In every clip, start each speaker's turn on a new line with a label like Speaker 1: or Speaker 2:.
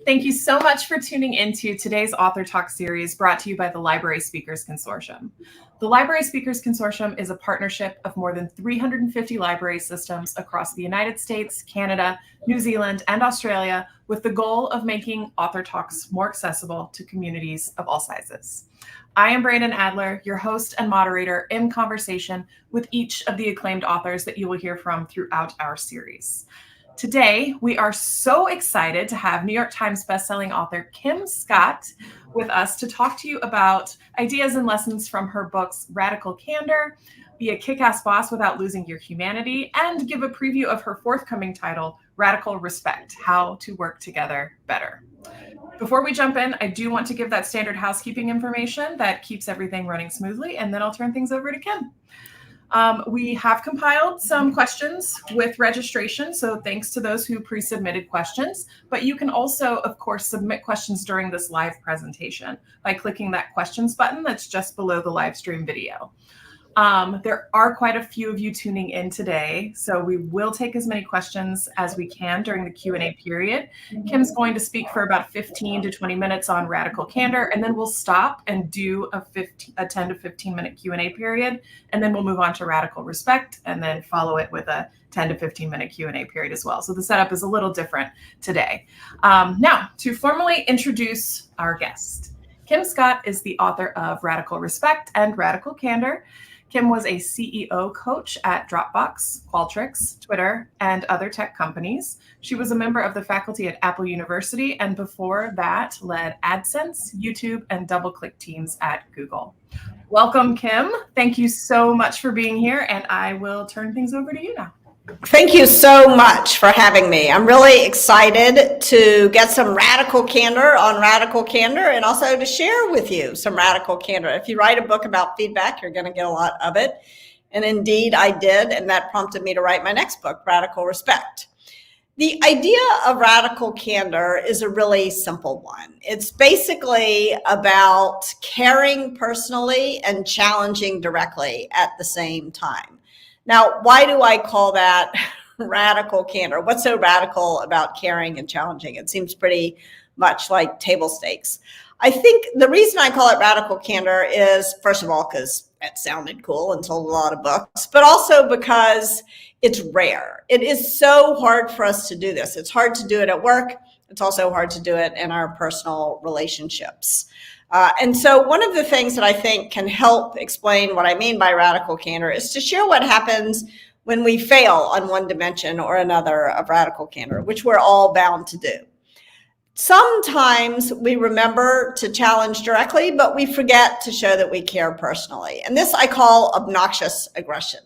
Speaker 1: Thank you so much for tuning into today's Author Talk series brought to you by the Library Speakers Consortium. The Library Speakers Consortium is a partnership of more than 350 library systems across the United States, Canada, New Zealand, and Australia, with the goal of making Author Talks more accessible to communities of all sizes. I am Brandon Adler, your host and moderator in conversation with each of the acclaimed authors that you will hear from throughout our series. Today, we are so excited to have New York Times bestselling author Kim Scott with us to talk to you about ideas and lessons from her books Radical Candor, Be a Kick-Ass Boss Without Losing Your Humanity, and give a preview of her forthcoming title, Radical Respect, How to Work Together Better. Before we jump in, I do want to give that standard housekeeping information that keeps everything running smoothly, and then I'll turn things over to Kim. We have compiled some questions with registration, so thanks to those who pre-submitted questions, but you can also, of course, submit questions during this live presentation by clicking that questions button that's just below the live stream video. There are quite a few of you tuning in today, so we will take as many questions as we can during the Q&A period. Kim's going to speak for about 15 to 20 minutes on Radical Candor, and then we'll stop and do a 10 to 15 minute Q&A period, and then we'll move on to Radical Respect, and then follow it with a 10 to 15 minute Q&A period as well. So the setup is a little different today. Now, to formally introduce our guest. Kim Scott is the author of Radical Respect and Radical Candor. Kim was a CEO coach at Dropbox, Qualtrics, Twitter, and other tech companies. She was a member of the faculty at Apple University, and before that led AdSense, YouTube, and DoubleClick teams at Google. Welcome, Kim. Thank you so much for being here, and I will turn things over to you now.
Speaker 2: Thank you so much for having me. I'm really excited to get some radical candor on Radical Candor and also to share with you some radical candor. If you write a book about feedback, you're going to get a lot of it. And indeed, I did, and that prompted me to write my next book, Radical Respect. The idea of radical candor is a really simple one. It's basically about caring personally and challenging directly at the same time. Now, why do I call that radical candor? What's so radical about caring and challenging? It seems pretty much like table stakes. I think the reason I call it radical candor is, first of all, because it sounded cool and sold a lot of books, but also because it's rare. It is so hard for us to do this. It's hard to do it at work. It's also hard to do it in our personal relationships. And so one of the things that I think can help explain what I mean by radical candor is to share what happens when we fail on one dimension or another of radical candor, which we're all bound to do. Sometimes we remember to challenge directly, but we forget to show that we care personally. And this I call obnoxious aggression.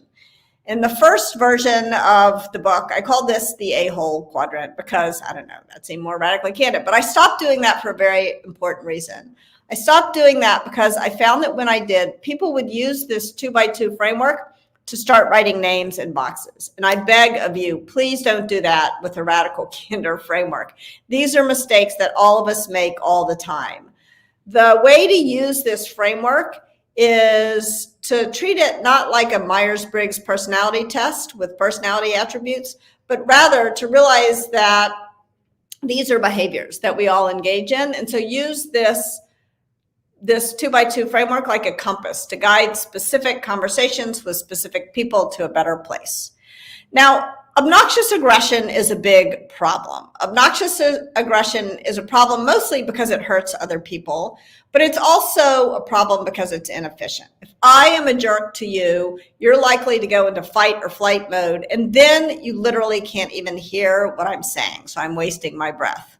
Speaker 2: In the first version of the book, I called this the a-hole quadrant because, I don't know, that seemed more radically candid. But I stopped doing that for a very important reason. I stopped doing that because I found that when I did, people would use this 2x2 framework to start writing names in boxes. And I beg of you, please don't do that with the Radical Candor framework. These are mistakes that all of us make all the time. The way to use this framework is to treat it not like a Myers-Briggs personality test with personality attributes, but rather to realize that these are behaviors that we all engage in. And so use this 2x2 framework like a compass to guide specific conversations with specific people to a better place. Now, obnoxious aggression is a big problem. Obnoxious aggression is a problem mostly because it hurts other people, but it's also a problem because it's inefficient. If I am a jerk to you, you're likely to go into fight or flight mode, and then you literally can't even hear what I'm saying, so I'm wasting my breath.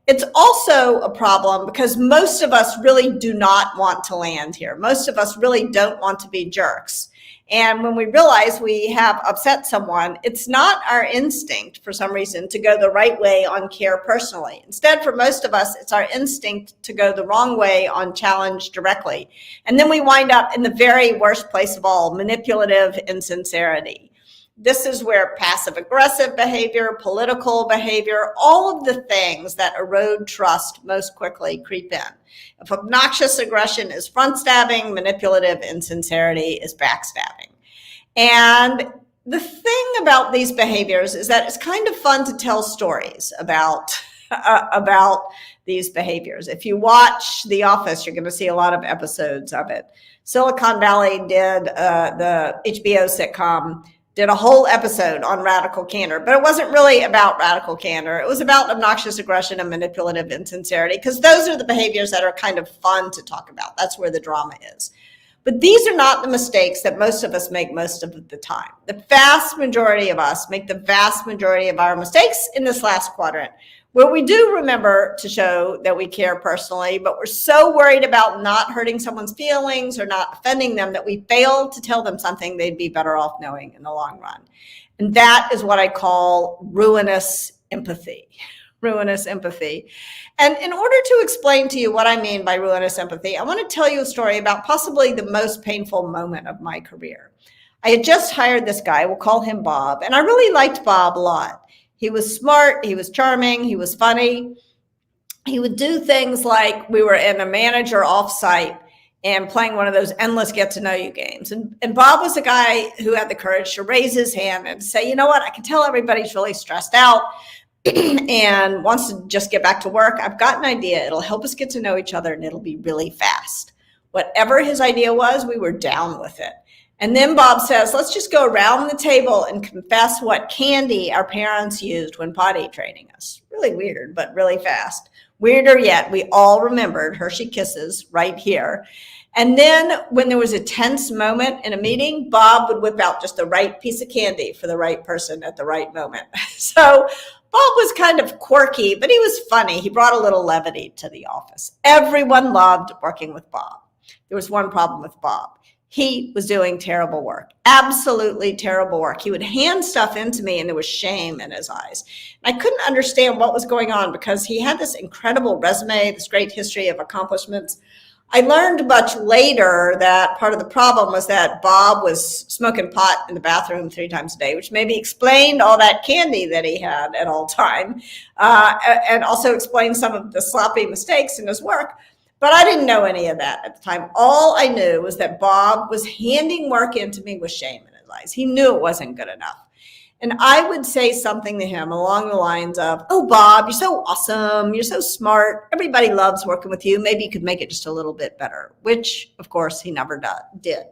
Speaker 2: It's also a problem because most of us really do not want to land here. Most of us really don't want to be jerks. And when we realize we have upset someone, it's not our instinct for some reason to go the right way on care personally. Instead, for most of us, it's our instinct to go the wrong way on challenge directly. And then we wind up in the very worst place of all, manipulative insincerity. This is where passive aggressive behavior, political behavior, all of the things that erode trust most quickly creep in. If obnoxious aggression is front stabbing, manipulative insincerity is backstabbing. And the thing about these behaviors is that it's kind of fun to tell stories about about these behaviors. If you watch The Office, you're going to see a lot of episodes of it. Silicon Valley did, the HBO sitcom, did a whole episode on radical candor, but it wasn't really about radical candor. It was about obnoxious aggression and manipulative insincerity, because those are the behaviors that are kind of fun to talk about. That's where the drama is. But these are not the mistakes that most of us make most of the time. The vast majority of us make the vast majority of our mistakes in this last quadrant, where we do remember to show that we care personally, but we're so worried about not hurting someone's feelings or not offending them that we fail to tell them something they'd be better off knowing in the long run. And that is what I call ruinous empathy. Ruinous empathy. And in order to explain to you what I mean by ruinous empathy, I want to tell you a story about possibly the most painful moment of my career. I had just hired this guy, we'll call him Bob, and I really liked Bob a lot. He was smart, he was charming, he was funny. He would do things like, we were in a manager offsite and playing one of those endless get to know you games. And Bob was a guy who had the courage to raise his hand and say, you know what, I can tell everybody's really stressed out and wants to just get back to work. I've got an idea. It'll help us get to know each other and it'll be really fast. Whatever his idea was, we were down with it. And then Bob says, let's just go around the table and confess what candy our parents used when potty training us. Really weird, but really fast. Weirder yet, we all remembered Hershey Kisses right here. And then when there was a tense moment in a meeting, Bob would whip out just the right piece of candy for the right person at the right moment. So Bob was kind of quirky, but he was funny. He brought a little levity to the office. Everyone loved working with Bob. There was one problem with Bob. He was doing terrible work, absolutely terrible work. He would hand stuff into me and there was shame in his eyes. I couldn't understand what was going on because he had this incredible resume, this great history of accomplishments. I learned much later that part of the problem was that Bob was smoking pot in the bathroom 3 times a day, which maybe explained all that candy that he had at all time, and also explained some of the sloppy mistakes in his work. But I didn't know any of that at the time. All I knew was that Bob was handing work into me with shame in his eyes. He knew it wasn't good enough. And I would say something to him along the lines of, oh, Bob, you're so awesome. You're so smart. Everybody loves working with you. Maybe you could make it just a little bit better, which, of course, he never did.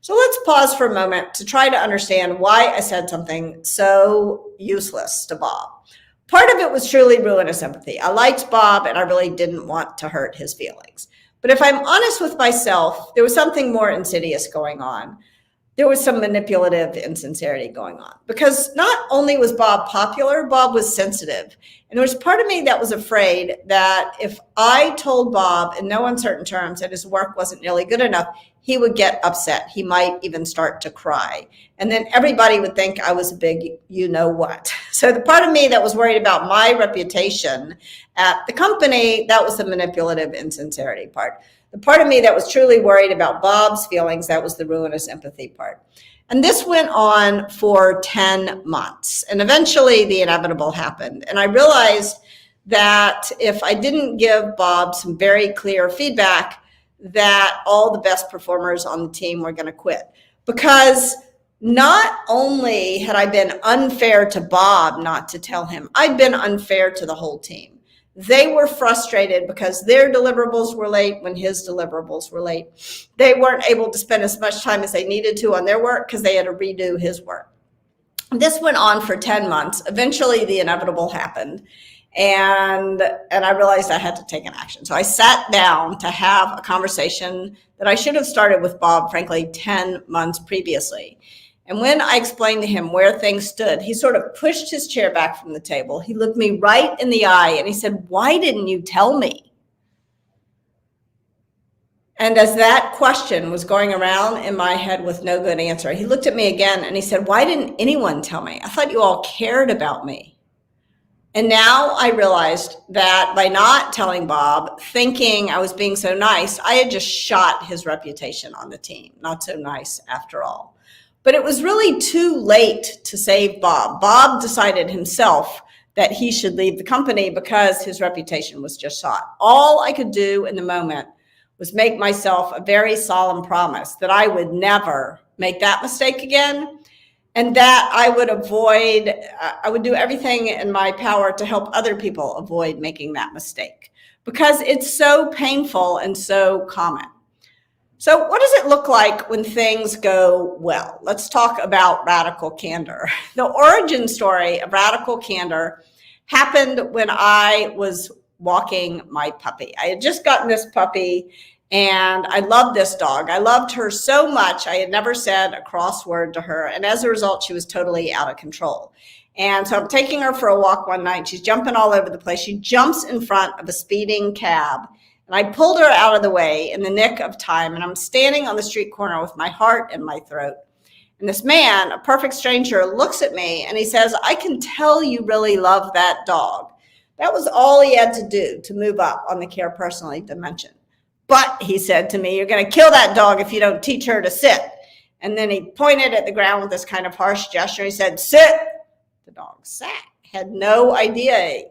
Speaker 2: So let's pause for a moment to try to understand why I said something so useless to Bob. Part of it was truly ruinous empathy. I liked Bob, and I really didn't want to hurt his feelings. But if I'm honest with myself, there was something more insidious going on. There was some manipulative insincerity going on because not only was Bob popular, Bob was sensitive. And there was part of me that was afraid that if I told Bob in no uncertain terms that his work wasn't nearly good enough, he would get upset. He might even start to cry. And then everybody would think I was a big you-know-what. So the part of me that was worried about my reputation at the company, that was the manipulative insincerity part. The part of me that was truly worried about Bob's feelings, that was the ruinous empathy part. And this went on for 10 months. And eventually the inevitable happened. And I realized that if I didn't give Bob some very clear feedback, that all the best performers on the team were going to quit. Because not only had I been unfair to Bob not to tell him, I'd been unfair to the whole team. They were frustrated because their deliverables were late when his deliverables were late. They weren't able to spend as much time as they needed to on their work because they had to redo his work. This went on for 10 months. Eventually, the inevitable happened. And I realized I had to take an action. So I sat down to have a conversation that I should have started with Bob, frankly, 10 months previously. And when I explained to him where things stood, he sort of pushed his chair back from the table. He looked me right in the eye and he said, "Why didn't you tell me?" And as that question was going around in my head with no good answer, he looked at me again and he said, "Why didn't anyone tell me? I thought you all cared about me." And now I realized that by not telling Bob, thinking I was being so nice, I had just shot his reputation on the team. Not so nice after all. But it was really too late to save Bob. Bob decided himself that he should leave the company because his reputation was just shot. All I could do in the moment was make myself a very solemn promise that I would never make that mistake again and that I would avoid, I would do everything in my power to help other people avoid making that mistake because it's so painful and so common. So what does it look like when things go well? Let's talk about radical candor. The origin story of radical candor happened when I was walking my puppy. I had just gotten this puppy and I loved this dog. I loved her so much. I had never said a cross word to her. And as a result, she was totally out of control. And so I'm taking her for a walk one night. She's jumping all over the place. She jumps in front of a speeding cab. And I pulled her out of the way in the nick of time. And I'm standing on the street corner with my heart in my throat. And this man, a perfect stranger, looks at me and he says, "I can tell you really love that dog." That was all he had to do to move up on the care personally dimension. "But," he said to me, "you're going to kill that dog if you don't teach her to sit." And then he pointed at the ground with this kind of harsh gesture. He said, "Sit." The dog sat, had no idea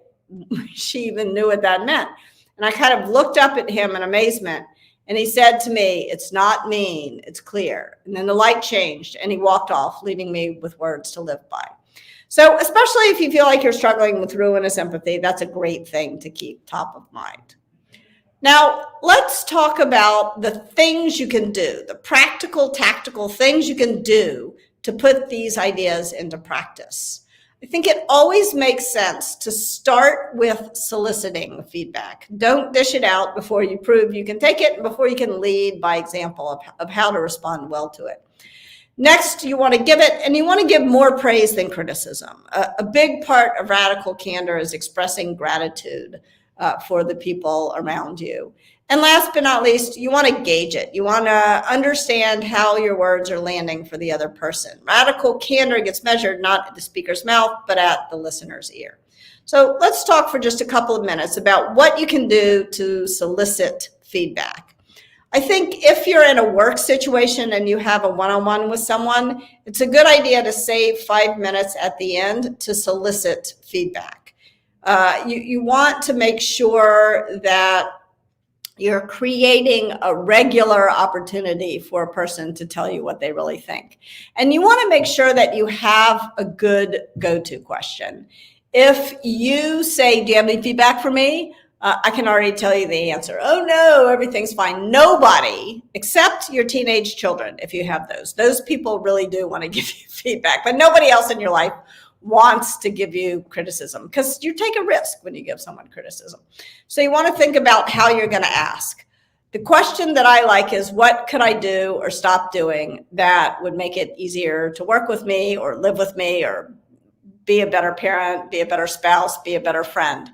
Speaker 2: she even knew what that meant. And I kind of looked up at him in amazement. And he said to me, "It's not mean, it's clear." And then the light changed and he walked off, leaving me with words to live by. So especially if you feel like you're struggling with ruinous empathy, that's a great thing to keep top of mind. Now, let's talk about the things you can do, the practical, tactical things you can do to put these ideas into practice. I think it always makes sense to start with soliciting feedback. Don't dish it out before you prove you can take it and before you can lead by example of how to respond well to it. Next, you want to give it, and you want to give more praise than criticism. A big part of radical candor is expressing gratitude for the people around you. And last but not least, you want to gauge it. You want to understand how your words are landing for the other person. Radical candor gets measured not at the speaker's mouth, but at the listener's ear. So let's talk for just a couple of minutes about what you can do to solicit feedback. I think if you're in a work situation and you have a one-on-one with someone, it's a good idea to save 5 minutes at the end to solicit feedback. You want to make sure that you're creating a regular opportunity for a person to tell you what they really think. And you want to make sure that you have a good go-to question. If you say, "Do you have any feedback for me?" I can already tell you the answer. "Oh no, everything's fine." Nobody, except your teenage children, if you have those. Those people really do want to give you feedback, but nobody else in your life wants to give you criticism because you take a risk when you give someone criticism. So you want to think about how you're going to ask. The question that I like is, what could I do or stop doing that would make it easier to work with me or live with me or be a better parent, be a better spouse, be a better friend?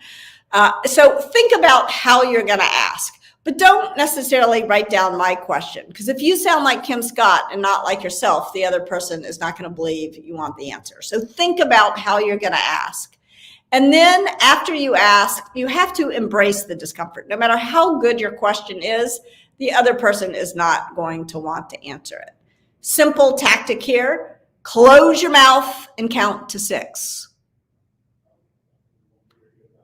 Speaker 2: So think about how you're going to ask, but don't necessarily write down my question, because if you sound like Kim Scott and not like yourself, the other person is not going to believe you want the answer. So think about how you're going to ask. And then after you ask, you have to embrace the discomfort. No matter how good your question is, the other person is not going to want to answer it. Simple tactic here: close your mouth and count to 6.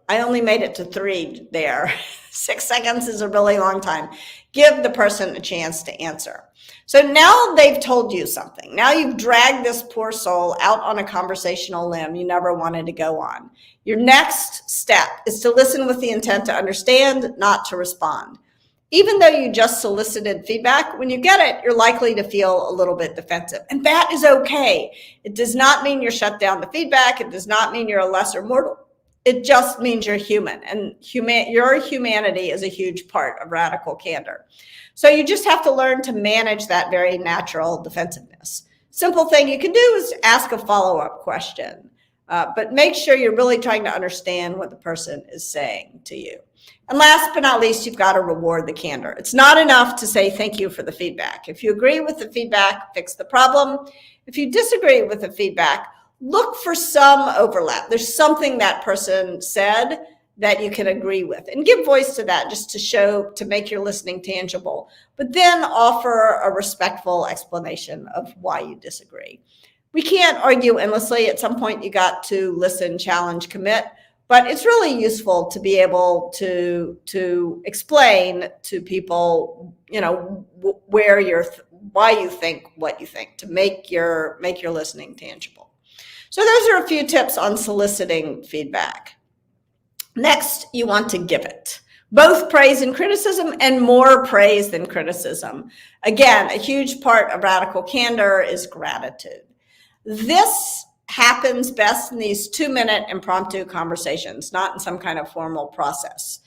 Speaker 2: I only made it to 3 there. 6 seconds is a really long time. Give the person a chance to answer. So now they've told you something. Now you've dragged this poor soul out on a conversational limb you never wanted to go on. Your next step is to listen with the intent to understand, not to respond. Even though you just solicited feedback, when you get it, you're likely to feel a little bit defensive. And that is okay. It does not mean you're shut down to feedback. It does not mean you're a lesser mortal. It just means you're human, and your humanity is a huge part of radical candor. So you just have to learn to manage that very natural defensiveness. Simple thing you can do is ask a follow-up question, but make sure you're really trying to understand what the person is saying to you. And last but not least, you've got to reward the candor. It's not enough to say thank you for the feedback. If you agree with the feedback, fix the problem. If you disagree with the feedback, look for some overlap. There's something that person said that you can agree with, and give voice to that just to make your listening tangible, but then offer a respectful explanation of why you disagree. We can't argue endlessly. At some point, you got to listen, challenge, commit, but it's really useful to be able to explain to people, where why you think what you think, to make your listening tangible. So those are a few tips on soliciting feedback. Next, you want to give it. Both praise and criticism, and more praise than criticism. Again, a huge part of radical candor is gratitude. This happens best in these 2-minute impromptu conversations, not in some kind of formal process.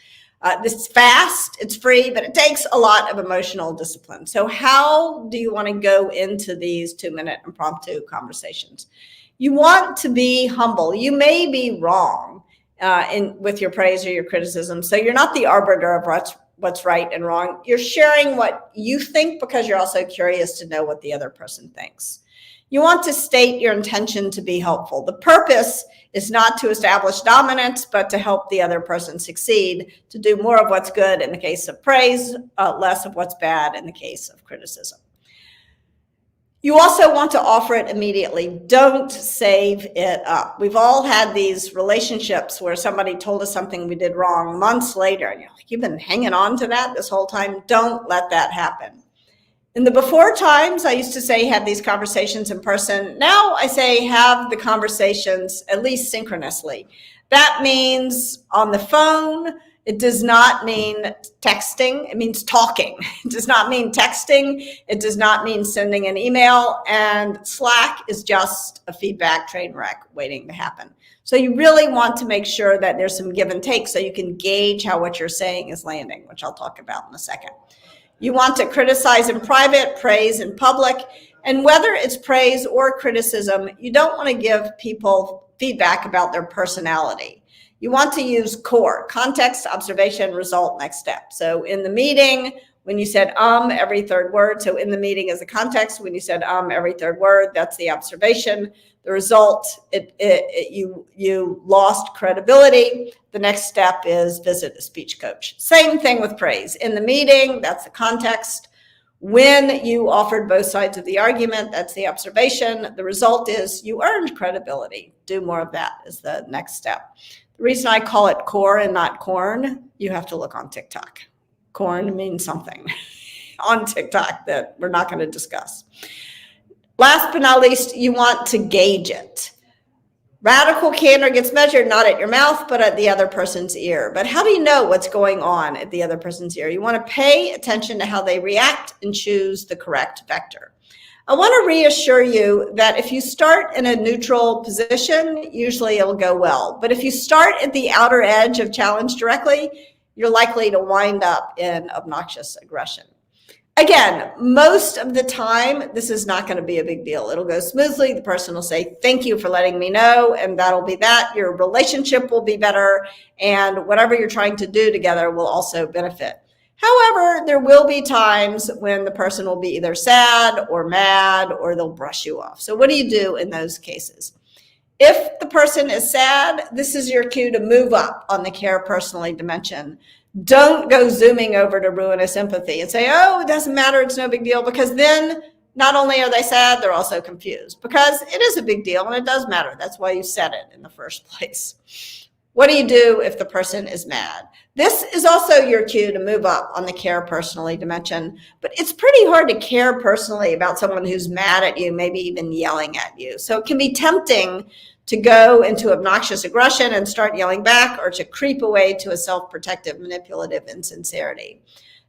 Speaker 2: This is fast, it's free, but it takes a lot of emotional discipline. So how do you want to go into these 2-minute impromptu conversations? You want to be humble. You may be wrong with your praise or your criticism. So you're not the arbiter of what's right and wrong. You're sharing what you think because you're also curious to know what the other person thinks. You want to state your intention to be helpful. The purpose is not to establish dominance, but to help the other person succeed, to do more of what's good in the case of praise, less of what's bad in the case of criticism. You also want to offer it immediately. Don't save it up. We've all had these relationships where somebody told us something we did wrong months later, and you're like, you've been hanging on to that this whole time. Don't let that happen. In the before times, I used to say have these conversations in person. Now I say have the conversations at least synchronously. That means on the phone. It does not mean texting. It means talking. It does not mean texting. It does not mean sending an email. And Slack is just a feedback train wreck waiting to happen. So you really want to make sure that there's some give and take so you can gauge how what you're saying is landing, which I'll talk about in a second. You want to criticize in private, praise in public. And whether it's praise or criticism, you don't want to give people feedback about their personality. You want to use core, context, observation, result, next step. So in the meeting, when you said every third word, so in the meeting is the context. When you said every third word, that's the observation. The result, you lost credibility. The next step is visit a speech coach. Same thing with praise. In the meeting, that's the context. When you offered both sides of the argument, that's the observation. The result is you earned credibility. Do more of that is the next step. The reason I call it core and not corn, you have to look on TikTok. Corn means something on TikTok that we're not going to discuss. Last but not least, you want to gauge it. Radical candor gets measured not at your mouth, but at the other person's ear. But how do you know what's going on at the other person's ear? You want to pay attention to how they react and choose the correct vector. I want to reassure you that if you start in a neutral position, usually it'll go well. But if you start at the outer edge of challenge directly, you're likely to wind up in obnoxious aggression. Again, most of the time, this is not going to be a big deal. It'll go smoothly. The person will say, thank you for letting me know, and that'll be that. Your relationship will be better, and whatever you're trying to do together will also benefit. However, there will be times when the person will be either sad or mad, or they'll brush you off. So what do you do in those cases? If the person is sad, this is your cue to move up on the care personally dimension. Don't go zooming over to ruinous empathy and say, oh, it doesn't matter, it's no big deal, because then not only are they sad, they're also confused, because it is a big deal and it does matter. That's why you said it in the first place. What do you do if the person is mad? This is also your cue to move up on the care personally dimension, but it's pretty hard to care personally about someone who's mad at you, maybe even yelling at you. So it can be tempting to go into obnoxious aggression and start yelling back, or to creep away to a self-protective, manipulative insincerity.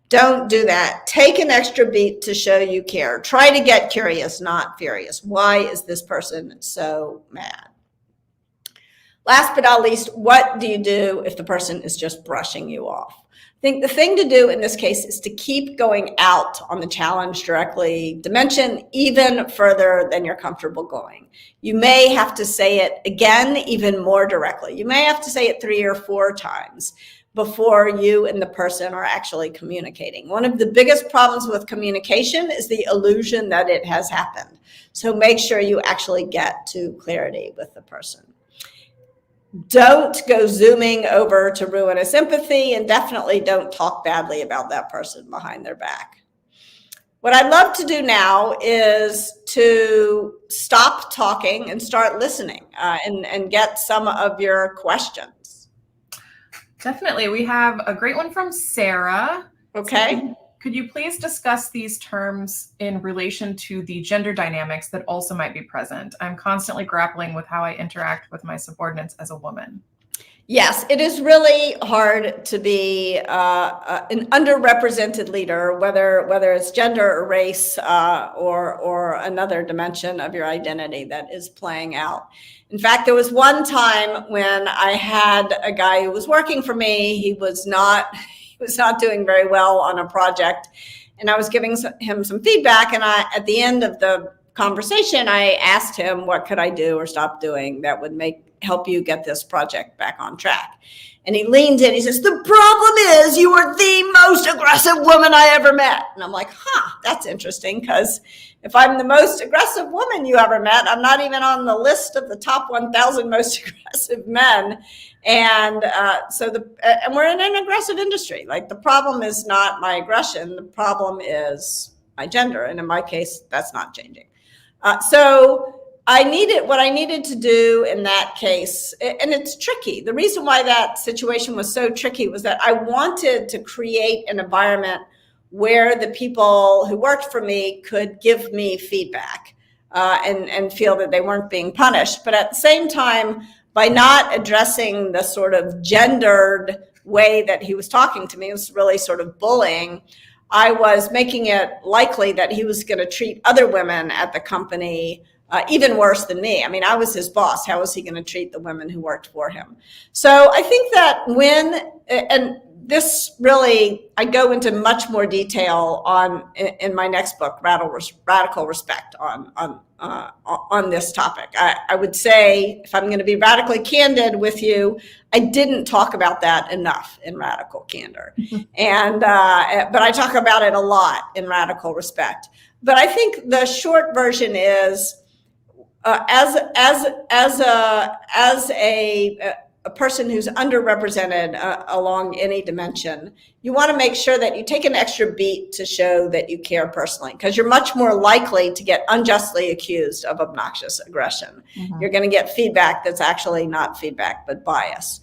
Speaker 2: Don't do that. Take an extra beat to show you care. Try to get curious, not furious. Why is this person so mad? Last but not least, what do you do if the person is just brushing you off? I think the thing to do in this case is to keep going out on the challenge directly dimension even further than you're comfortable going. You may have to say it again, even more directly. You may have to say it 3 or 4 times before you and the person are actually communicating. One of the biggest problems with communication is the illusion that it has happened. So make sure you actually get to clarity with the person. Don't go zooming over to ruinous empathy, and definitely don't talk badly about that person behind their back. What I'd love to do now is to stop talking and start listening and get some of your questions.
Speaker 1: Definitely. We have a great one from Sarah.
Speaker 2: Okay.
Speaker 1: Could you please discuss these terms in relation to the gender dynamics that also might be present? I'm constantly grappling with how I interact with my subordinates as a woman.
Speaker 2: Yes, it is really hard to be an underrepresented leader, whether it's gender or race or another dimension of your identity that is playing out. In fact, there was one time when I had a guy who was working for me. He was not doing very well on a project, and I was giving him some feedback. And at the end of the conversation, I asked him, what could I do or stop doing that would help you get this project back on track? And he leans in, he says, the problem is you are the most aggressive woman I ever met. And I'm like, that's interesting, because if I'm the most aggressive woman you ever met, I'm not even on the list of the top 1,000 most aggressive men. And and we're in an aggressive industry. Like, the problem is not my aggression, the problem is my gender. And in my case, that's not changing. So what I needed to do in that case, and it's tricky. The reason why that situation was so tricky was that I wanted to create an environment where the people who worked for me could give me feedback and feel that they weren't being punished. But at the same time, by not addressing the sort of gendered way that he was talking to me, it was really sort of bullying. I was making it likely that he was going to treat other women at the company even worse than me. I mean, I was his boss. How was he going to treat the women who worked for him? So I think that and this really, I go into much more detail in my next book, Radical Respect, on this topic. I would say, if I'm going to be radically candid with you, I didn't talk about that enough in Radical Candor, but I talk about it a lot in Radical Respect. But I think the short version is, as a person who's underrepresented along any dimension, you want to make sure that you take an extra beat to show that you care personally, because you're much more likely to get unjustly accused of obnoxious aggression. Mm-hmm. You're going to get feedback that's actually not feedback, but bias.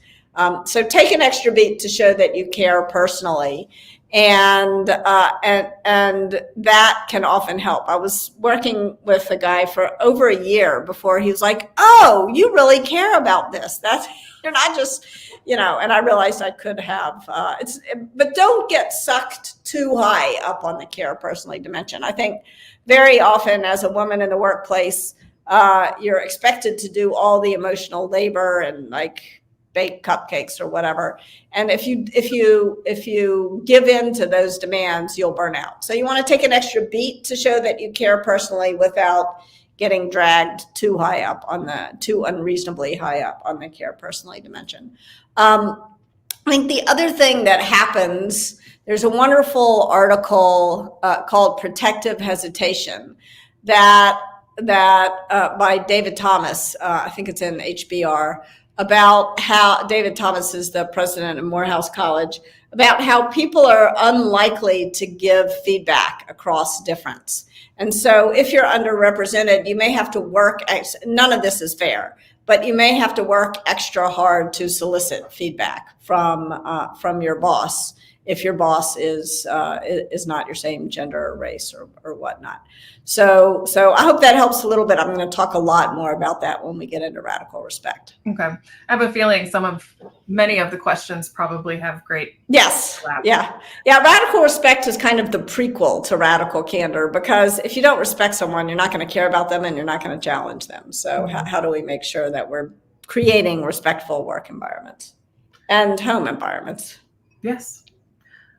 Speaker 2: So take an extra beat to show that you care personally. And that can often help. I was working with a guy for over a year before he was like, oh, you really care about this. You're not just, and I realized I could have, but don't get sucked too high up on the care personally dimension. I think very often as a woman in the workplace, you're expected to do all the emotional labor and bake cupcakes or whatever. And if you give in to those demands, you'll burn out. So you want to take an extra beat to show that you care personally without getting dragged too unreasonably high up on the care personally dimension. I think the other thing that happens, there's a wonderful article called Protective Hesitation that by David Thomas, I think it's in HBR, about how David Thomas is the president of Morehouse College, about how people are unlikely to give feedback across difference. And so if you're underrepresented, you may have to work, none of this is fair, but you may have to work extra hard to solicit feedback from your boss if your boss is not your same gender or race or whatnot. So I hope that helps a little bit. I'm going to talk a lot more about that when we get into Radical Respect.
Speaker 1: Okay. I have a feeling many of the questions probably have great.
Speaker 2: Yes. Yeah. Radical Respect is kind of the prequel to Radical Candor, because if you don't respect someone, you're not going to care about them and you're not going to challenge them. So how do we make sure that we're creating respectful work environments and home environments?
Speaker 1: Yes.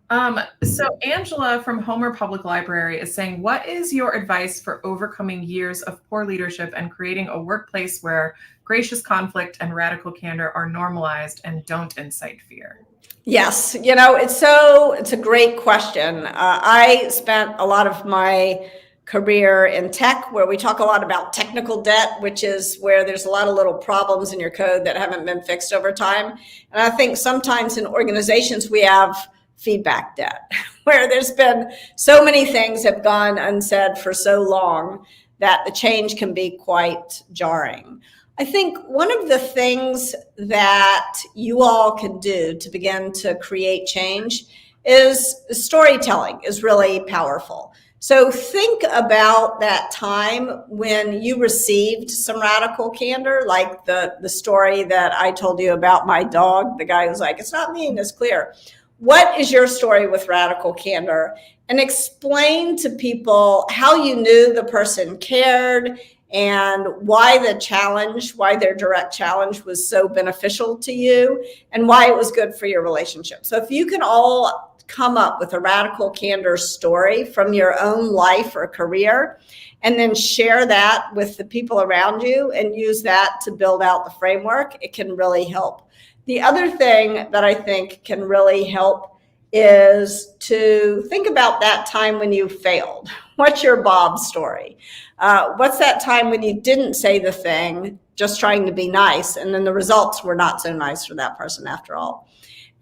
Speaker 1: So Angela from Homer Public Library is saying, what is your advice for overcoming years of poor leadership and creating a workplace where gracious conflict and radical candor are normalized and don't incite fear?
Speaker 2: Yes, it's a great question. I spent a lot of my career in tech, where we talk a lot about technical debt, which is where there's a lot of little problems in your code that haven't been fixed over time. And I think sometimes in organizations we have feedback debt, where there's been so many things have gone unsaid for so long that the change can be quite jarring. I think one of the things that you all can do to begin to create change is storytelling is really powerful. So think about that time when you received some radical candor, like the story that I told you about my dog. The guy was like, it's not mean, it's clear. What is your story with radical candor? And explain to people how you knew the person cared and why their direct challenge was so beneficial to you and why it was good for your relationship. So if you can all come up with a radical candor story from your own life or career, and then share that with the people around you and use that to build out the framework, it can really help. The other thing that I think can really help is to think about that time when you failed. What's your Bob story? What's that time when you didn't say the thing, just trying to be nice, and then the results were not so nice for that person after all?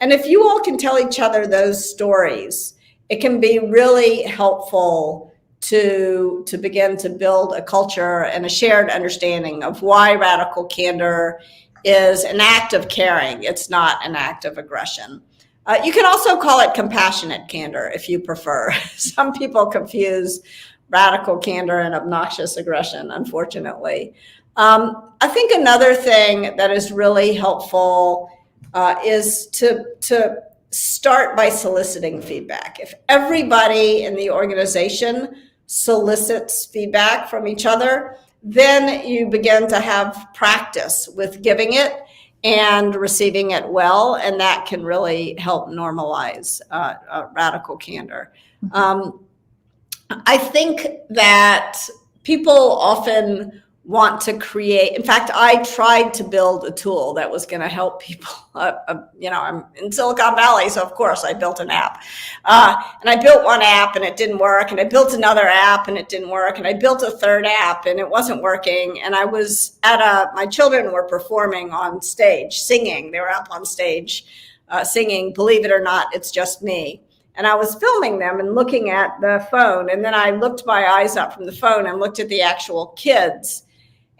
Speaker 2: And if you all can tell each other those stories, it can be really helpful to begin to build a culture and a shared understanding of why radical candor is an act of caring. It's not an act of aggression. You can also call it compassionate candor if you prefer. Some people confuse radical candor and obnoxious aggression, unfortunately. I think another thing that is really helpful is to start by soliciting feedback. If everybody in the organization solicits feedback from each other, then you begin to have practice with giving it and receiving it well, and that can really help normalize radical candor. I think that people often want to create. In fact, I tried to build a tool that was going to help people. I'm in Silicon Valley, so of course I built an app. And I built one app and it didn't work. And I built another app and it didn't work. And I built a third app and it wasn't working. And I was my children were performing on stage, singing. They were up on stage singing, Believe It or Not, It's Just Me. And I was filming them and looking at the phone. And then I looked my eyes up from the phone and looked at the actual kids.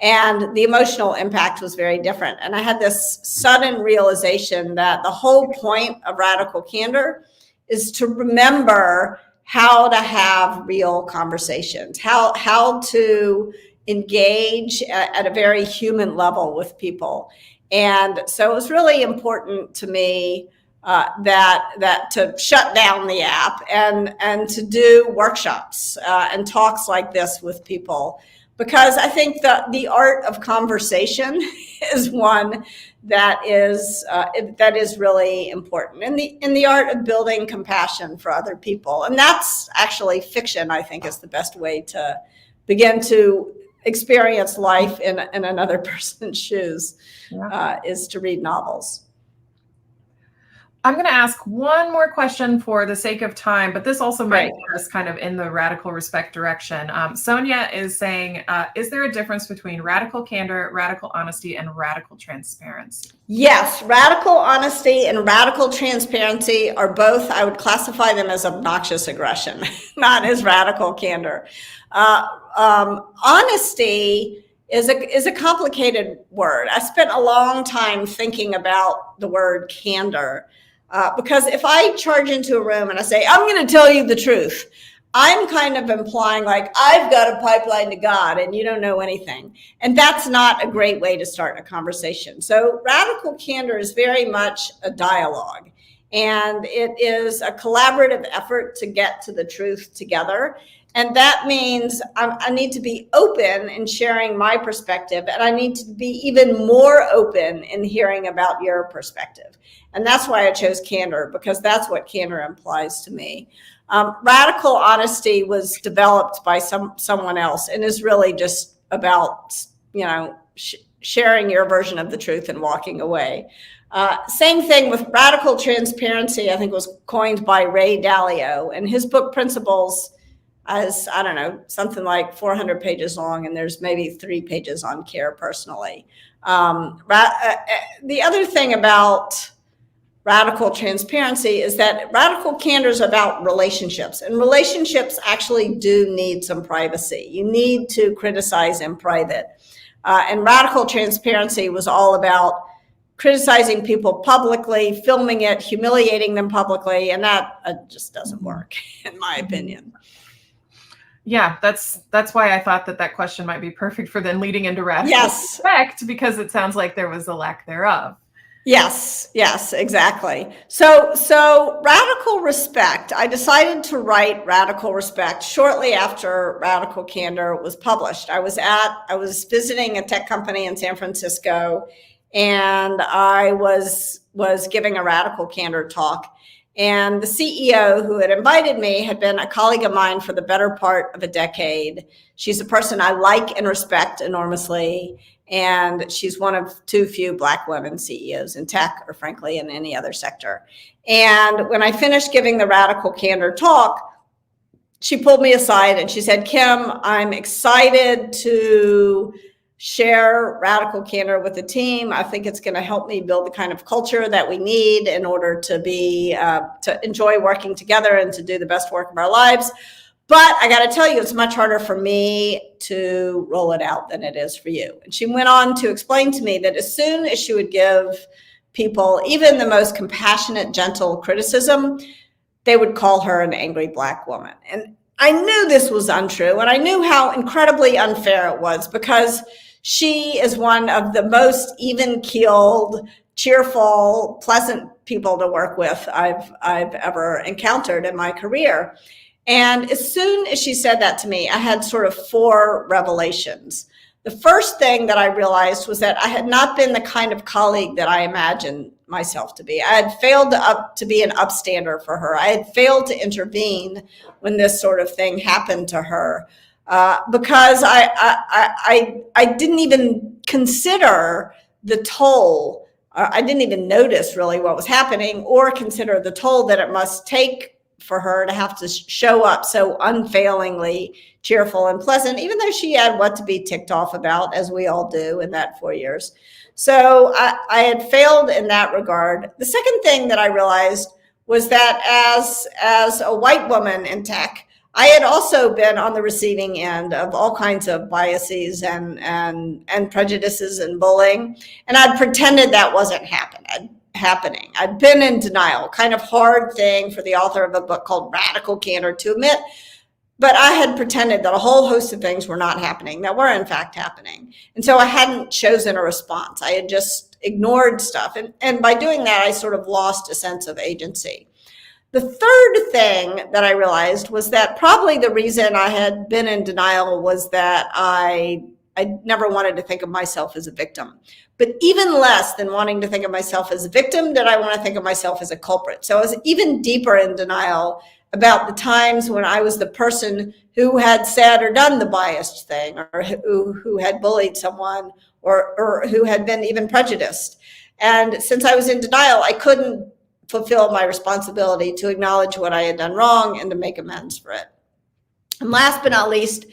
Speaker 2: And the emotional impact was very different. And I had this sudden realization that the whole point of radical candor is to remember how to have real conversations, how to engage at a very human level with people. And so it was really important to me that to shut down the app and to do workshops and talks like this with people. Because I think the art of conversation is one that is really important, and the art of building compassion for other people, and that's actually fiction. I think is the best way to begin to experience life in another person's shoes. Is to read novels.
Speaker 1: I'm going to ask one more question for the sake of time, but this also might put us kind of in the radical respect direction. Sonia is saying, is there a difference between radical candor, radical honesty, and radical transparency? Yes,
Speaker 2: radical honesty and radical transparency are both, I would classify them as obnoxious aggression, not as radical candor. Honesty is a complicated word. I spent a long time thinking about the word candor. Because if I charge into a room and I say, I'm going to tell you the truth, I'm kind of implying like I've got a pipeline to God and you don't know anything. And that's not a great way to start a conversation. So radical candor is very much a dialogue. And it is a collaborative effort to get to the truth together. And that means I need to be open in sharing my perspective, and I need to be even more open in hearing about your perspective. And that's why I chose candor, because that's what candor implies to me. Radical honesty was developed by someone else and is really just about, sharing your version of the truth and walking away. Same thing with radical transparency, I think was coined by Ray Dalio, and his book Principles is, I don't know, something like 400 pages long, and there's maybe 3 pages on care personally. The other thing about radical transparency is that radical candor is about relationships, and relationships actually do need some privacy. You need to criticize in private. And radical transparency was all about criticizing people publicly, filming it, humiliating them publicly, and that just doesn't work, in my opinion.
Speaker 1: Yeah, that's why I thought that question might be perfect for then leading into radical respect, because it sounds like there was a lack thereof.
Speaker 2: Yes, exactly. So Radical Respect, I decided to write Radical Respect shortly after Radical Candor was published. I was visiting a tech company in San Francisco, and I was giving a Radical Candor talk. And the CEO who had invited me had been a colleague of mine for the better part of a decade. She's a person I like and respect enormously. And she's one of too few Black women CEOs in tech, or frankly, in any other sector. And when I finished giving the Radical Candor talk, she pulled me aside and she said, "Kim, I'm excited to share Radical Candor with the team. I think it's going to help me build the kind of culture that we need in order to to enjoy working together and to do the best work of our lives. But I got to tell you, it's much harder for me to roll it out than it is for you." And she went on to explain to me that as soon as she would give people even the most compassionate, gentle criticism, they would call her an angry Black woman. And I knew this was untrue, and I knew how incredibly unfair it was, because she is one of the most even-keeled, cheerful, pleasant people to work with I've ever encountered in my career. And as soon as she said that to me, I had sort of 4 revelations. The first thing that I realized was that I had not been the kind of colleague that I imagined myself to be. I had failed to be an upstander for her. I had failed to intervene when this sort of thing happened to her, because I didn't even consider the toll. I didn't even notice really what was happening, or consider the toll that it must take for her to have to show up so unfailingly cheerful and pleasant, even though she had what to be ticked off about, as we all do in that 4 years. So I had failed in that regard. The second thing that I realized was that as a white woman in tech, I had also been on the receiving end of all kinds of biases and prejudices and bullying, and I'd pretended that wasn't happening. I'd been in denial, kind of hard thing for the author of a book called Radical Candor to admit, but I had pretended that a whole host of things were not happening, that were in fact happening. And so I hadn't chosen a response. I had just ignored stuff. And by doing that, I sort of lost a sense of agency. The third thing that I realized was that probably the reason I had been in denial was that I never wanted to think of myself as a victim. But even less than wanting to think of myself as a victim, did I want to think of myself as a culprit. So I was even deeper in denial about the times when I was the person who had said or done the biased thing, or who had bullied someone, or who had been even prejudiced. And since I was in denial, I couldn't fulfill my responsibility to acknowledge what I had done wrong and to make amends for it. And last but not least,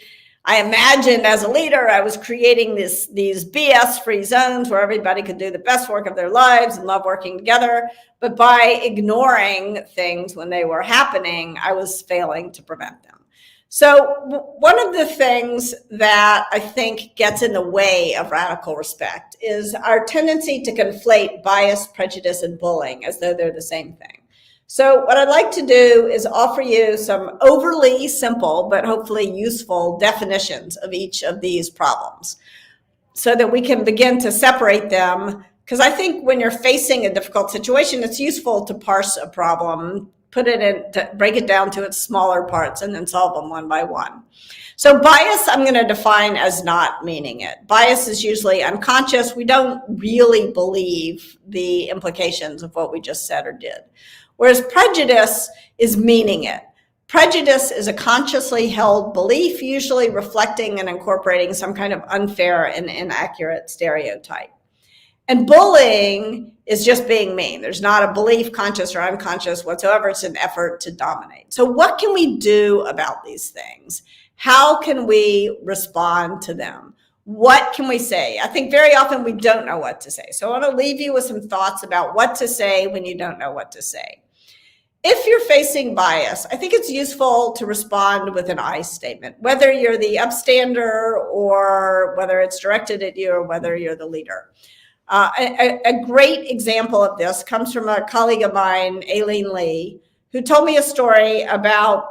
Speaker 2: I imagined as a leader, I was creating these BS-free zones where everybody could do the best work of their lives and love working together. But by ignoring things when they were happening, I was failing to prevent them. So one of the things that I think gets in the way of radical respect is our tendency to conflate bias, prejudice, and bullying as though they're the same thing. So what I'd like to do is offer you some overly simple, but hopefully useful definitions of each of these problems so that we can begin to separate them. Because I think when you're facing a difficult situation, it's useful to parse a problem, put it in, to break it down to its smaller parts, and then solve them one by one. So bias, I'm going to define as not meaning it. Bias is usually unconscious. We don't really believe the implications of what we just said or did. Whereas prejudice is meaning it. Prejudice is a consciously held belief, usually reflecting and incorporating some kind of unfair and inaccurate stereotype. And bullying is just being mean. There's not a belief, conscious or unconscious whatsoever. It's an effort to dominate. So what can we do about these things? How can we respond to them? What can we say? I think very often we don't know what to say. So I want to leave you with some thoughts about what to say when you don't know what to say. If you're facing bias, I think it's useful to respond with an I statement, whether you're the upstander or whether it's directed at you or whether you're the leader. A great example of this comes from a colleague of mine, Aileen Lee, who told me a story about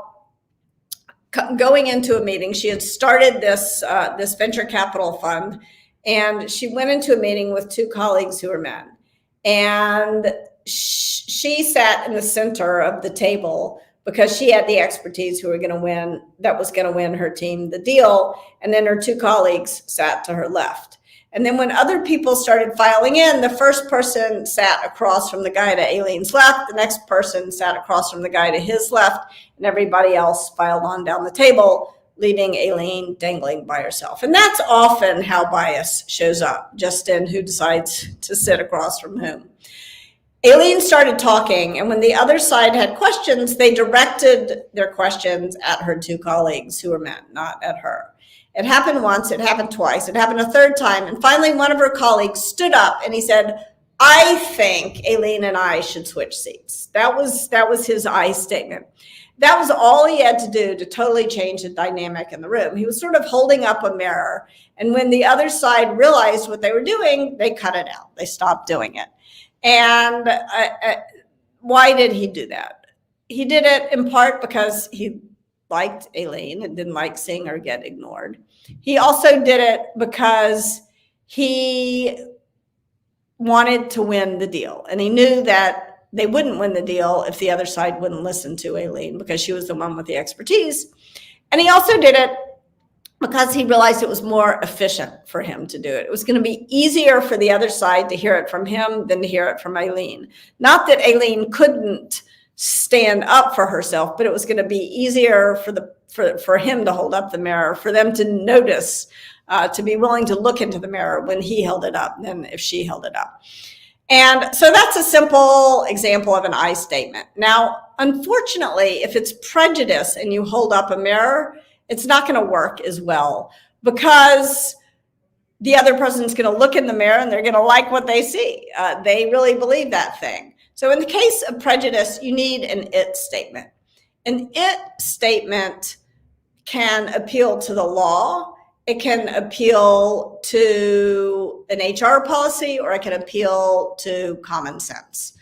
Speaker 2: going into a meeting. She had started this venture capital fund, and she went into a meeting with two colleagues who were men. And she sat in the center of the table because she had the expertise that was going to win her team the deal. And then her two colleagues sat to her left. And then when other people started filing in, the first person sat across from the guy to Aileen's left, the next person sat across from the guy to his left, and everybody else filed on down the table, leaving Aileen dangling by herself. And that's often how bias shows up, just in who decides to sit across from whom. Aileen started talking, and when the other side had questions, they directed their questions at her two colleagues who were men, not at her. It happened once, it happened twice, it happened a third time, and finally one of her colleagues stood up and he said, "I think Aileen and I should switch seats." That was his I statement. That was all he had to do to totally change the dynamic in the room. He was sort of holding up a mirror, and when the other side realized what they were doing, they cut it out. They stopped doing it. And why did he do that? He did it in part because he liked Aileen and didn't like seeing her get ignored. He also did it because he wanted to win the deal. And he knew that they wouldn't win the deal if the other side wouldn't listen to Aileen because she was the one with the expertise. And he also did it because he realized it was more efficient for him to do it. It was going to be easier for the other side to hear it from him than to hear it from Aileen. Not that Aileen couldn't stand up for herself, but it was going to be easier for him to hold up the mirror, for them to notice, to be willing to look into the mirror when he held it up than if she held it up. And so that's a simple example of an I statement. Now, unfortunately, if it's prejudice and you hold up a mirror, it's not going to work as well because the other person's going to look in the mirror and they're going to like what they see. They really believe that thing. So in the case of prejudice, you need an it statement. An it statement can appeal to the law. It can appeal to an HR policy, or it can appeal to common sense.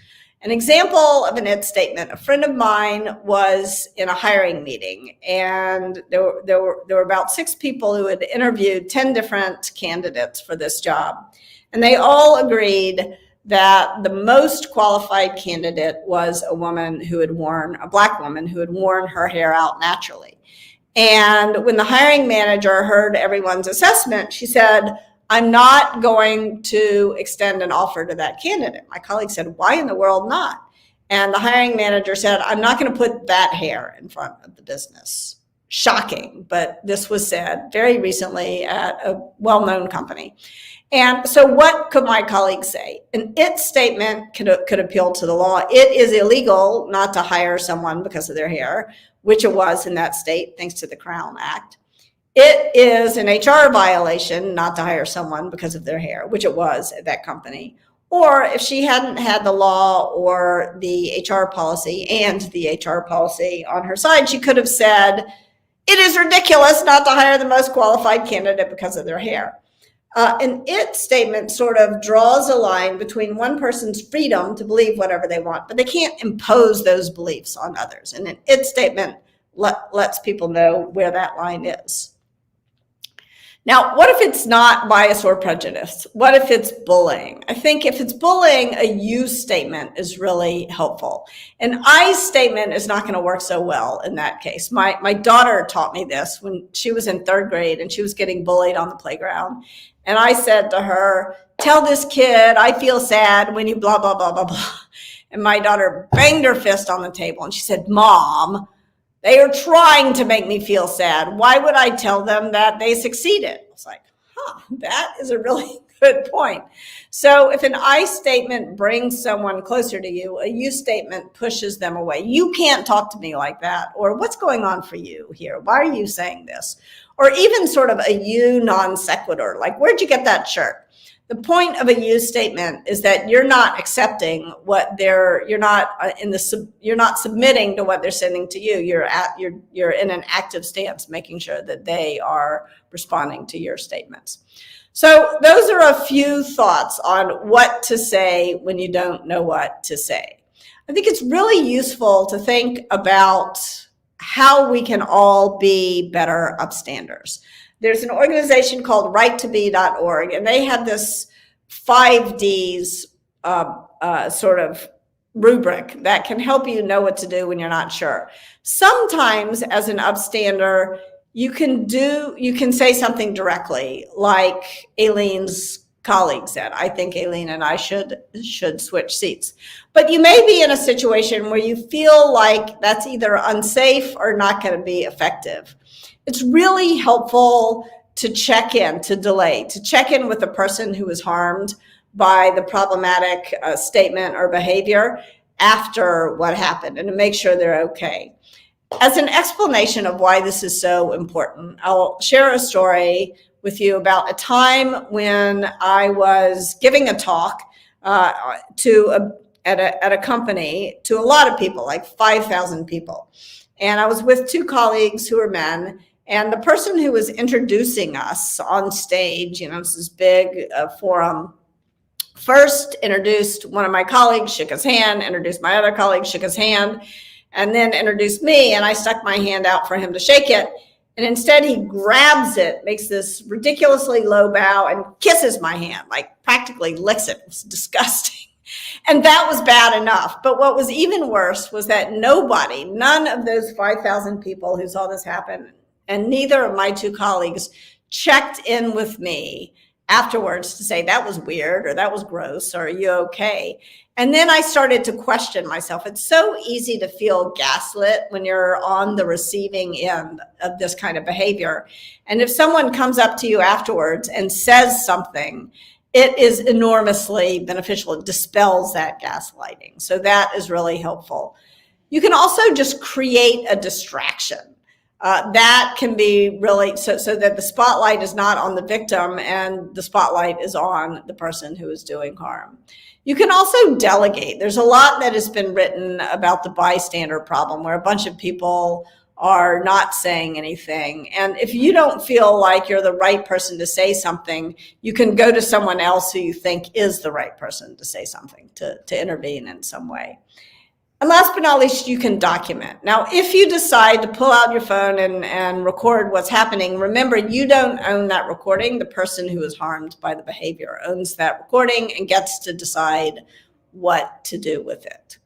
Speaker 2: An example of an it statement, a friend of mine was in a hiring meeting, and there were about 6 people who had interviewed 10 different candidates for this job. And they all agreed that the most qualified candidate was a Black woman who had worn her hair out naturally. And when the hiring manager heard everyone's assessment, she said, "I'm not going to extend an offer to that candidate." My colleague said, "Why in the world not?" And the hiring manager said, "I'm not going to put that hair in front of the business." Shocking, but this was said very recently at a well-known company. And so what could my colleague say? An it statement could appeal to the law. It is illegal not to hire someone because of their hair, which it was in that state, thanks to the Crown Act. It is an HR violation not to hire someone because of their hair, which it was at that company. Or if she hadn't had the law or the HR policy on her side, she could have said, "It is ridiculous not to hire the most qualified candidate because of their hair." An it statement sort of draws a line between one person's freedom to believe whatever they want, but they can't impose those beliefs on others. And an it statement lets people know where that line is. Now, what if it's not bias or prejudice? What if it's bullying? I think if it's bullying, a you statement is really helpful. An I statement is not going to work so well in that case. My daughter taught me this when she was in 3rd grade and she was getting bullied on the playground. And I said to her, "Tell this kid I feel sad when you blah, blah, blah, blah, blah." And my daughter banged her fist on the table and she said, "Mom, they are trying to make me feel sad. Why would I tell them that they succeeded?" I was like, that is a really good point. So if an I statement brings someone closer to you, a you statement pushes them away. "You can't talk to me like that," or "What's going on for you here? Why are you saying this?" Or even sort of a you non sequitur, like, "Where'd you get that shirt?" The point of a you statement is that you're not accepting what you're not submitting to what they're sending to you. You're in an active stance, making sure that they are responding to your statements. So those are a few thoughts on what to say when you don't know what to say. I think it's really useful to think about how we can all be better upstanders. There's an organization called righttobe.org, and they have this 5Ds sort of rubric that can help you know what to do when you're not sure. Sometimes as an upstander, you can say something directly, like Aileen's colleague said. I think Aileen and I should switch seats. But you may be in a situation where you feel like that's either unsafe or not going to be effective. It's really helpful to check in with the person who was harmed by the problematic statement or behavior after what happened, and to make sure they're okay. As an explanation of why this is so important, I'll share a story with you about a time when I was giving a talk at a company to a lot of people, like 5,000 people. And I was with two colleagues who were men. And the person who was introducing us on stage, it's this big forum, first introduced one of my colleagues, shook his hand, introduced my other colleague, shook his hand, and then introduced me. And I stuck my hand out for him to shake it. And instead he grabs it, makes this ridiculously low bow, and kisses my hand, like practically licks it. It was disgusting. And that was bad enough. But what was even worse was that none of those 5,000 people who saw this happen, and neither of my two colleagues, checked in with me afterwards to say that was weird or that was gross or are you okay? And then I started to question myself. It's so easy to feel gaslit when you're on the receiving end of this kind of behavior. And if someone comes up to you afterwards and says something, it is enormously beneficial. It dispels that gaslighting. So that is really helpful. You can also just create a distraction. That can be really so that the spotlight is not on the victim and the spotlight is on the person who is doing harm. You can also delegate. There's a lot that has been written about the bystander problem, where a bunch of people are not saying anything. And if you don't feel like you're the right person to say something, you can go to someone else who you think is the right person to say something, to intervene in some way. And last but not least, you can document. Now, if you decide to pull out your phone and record what's happening, remember, you don't own that recording. The person who is harmed by the behavior owns that recording and gets to decide what to do with it.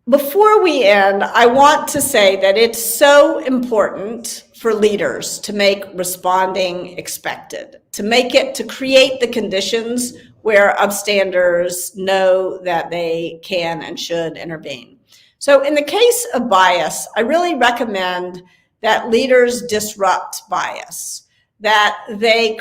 Speaker 2: Before we end, I want to say that it's so important for leaders to make responding expected, to create the conditions where upstanders know that they can and should intervene. So in the case of bias, I really recommend that leaders disrupt bias, that they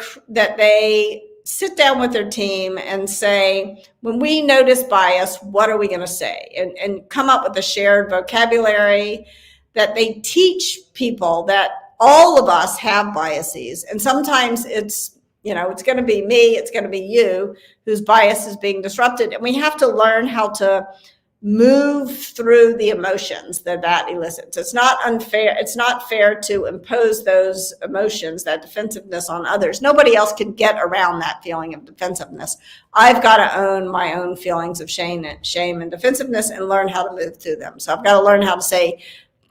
Speaker 2: sit down with their team and say, when we notice bias, what are we going to say? And come up with a shared vocabulary, that they teach people that all of us have biases. And sometimes it's going to be me, it's going to be you whose bias is being disrupted. And we have to learn how to move through the emotions that elicits. It's not unfair. It's not fair to impose those emotions, that defensiveness, on others. Nobody else can get around that feeling of defensiveness. I've got to own my own feelings of shame and defensiveness and learn how to move through them. So I've got to learn how to say,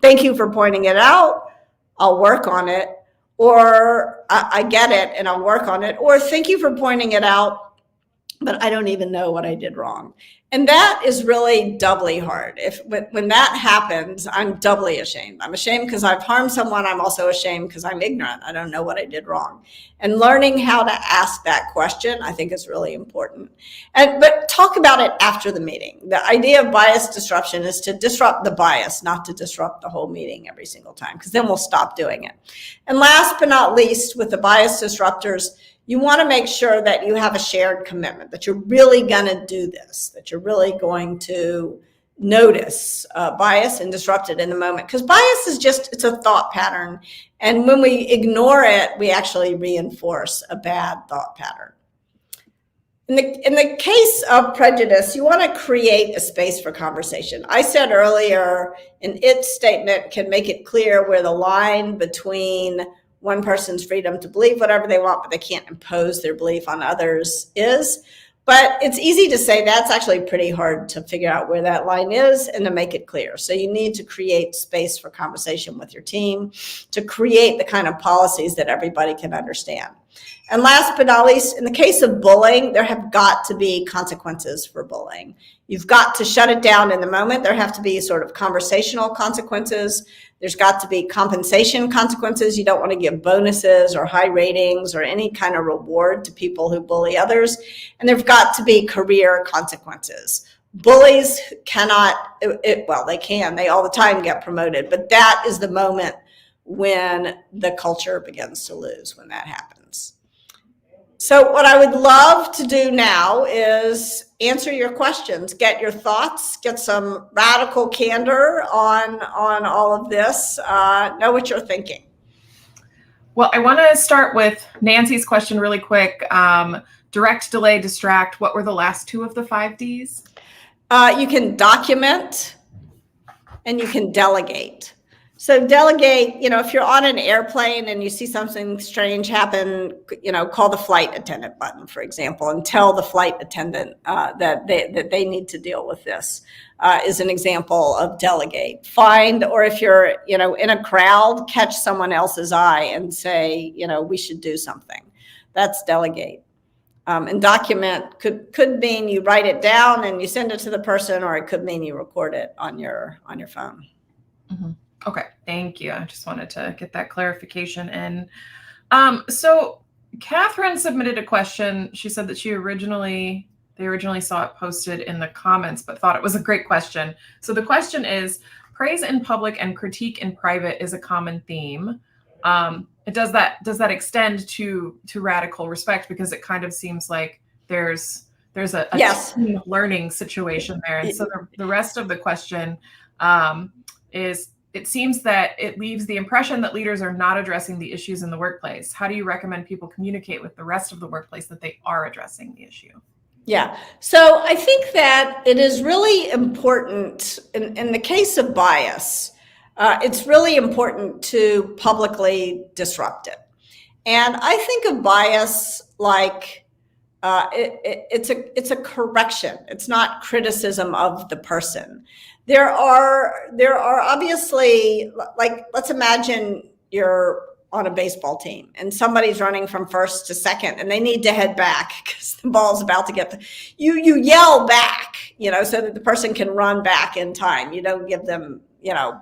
Speaker 2: thank you for pointing it out. I'll work on it. Or I get it and I'll work on it. Or thank you for pointing it out, but I don't even know what I did wrong. And that is really doubly hard. When that happens, I'm doubly ashamed. I'm ashamed because I've harmed someone. I'm also ashamed because I'm ignorant. I don't know what I did wrong. And learning how to ask that question, I think, is really important. But talk about it after the meeting. The idea of bias disruption is to disrupt the bias, not to disrupt the whole meeting every single time, because then we'll stop doing it. And last but not least, with the bias disruptors, you want to make sure that you have a shared commitment, that you're really going to do this, that you're really going to notice bias and disrupt it in the moment, because bias is it's a thought pattern. And when we ignore it, we actually reinforce a bad thought pattern. In the case of prejudice, you want to create a space for conversation. I said earlier, an it statement can make it clear where the line between one person's freedom to believe whatever they want, but they can't impose their belief on others is. But it's easy to say that's actually pretty hard to figure out where that line is and to make it clear. So you need to create space for conversation with your team to create the kind of policies that everybody can understand. And last but not least, in the case of bullying, there have got to be consequences for bullying. You've got to shut it down in the moment. There have to be sort of conversational consequences. There's got to be compensation consequences. You don't want to give bonuses or high ratings or any kind of reward to people who bully others. And there've got to be career consequences. Bullies cannot, well, they can, they all the time get promoted, but that is the moment when the culture begins to lose, when that happens. So what I would love to do now is answer your questions, get your thoughts, get some radical candor on all of this, know what you're thinking.
Speaker 1: Well, I want to start with Nancy's question really quick. Direct, delay, distract. What were the last two of the 5 Ds?
Speaker 2: You can document and you can delegate. So delegate, if you're on an airplane and you see something strange happen, call the flight attendant button, for example, and tell the flight attendant that they need to deal with this, is an example of delegate. Find, or if you're, in a crowd, catch someone else's eye and say, we should do something. That's delegate. And document could mean you write it down and you send it to the person, or it could mean you record it on your phone.
Speaker 1: Mm-hmm. Okay, thank you. I just wanted to get that clarification in. So Catherine submitted a question. She said that they originally saw it posted in the comments, but thought it was a great question. So the question is, praise in public and critique in private is a common theme. Does that extend to radical respect? Because it kind of seems like there's a
Speaker 2: yes.
Speaker 1: learning situation there. And so the rest of the question is, it seems that it leaves the impression that leaders are not addressing the issues in the workplace. How do you recommend people communicate with the rest of the workplace that they are addressing the issue?
Speaker 2: Yeah, so I think that it is really important in the case of bias, it's really important to publicly disrupt it. And I think of bias like it's a correction. It's not criticism of the person. There are obviously, like, let's imagine you're on a baseball team and somebody's running from first to second and they need to head back because the ball's about to get you yell back, so that the person can run back in time. You don't give them,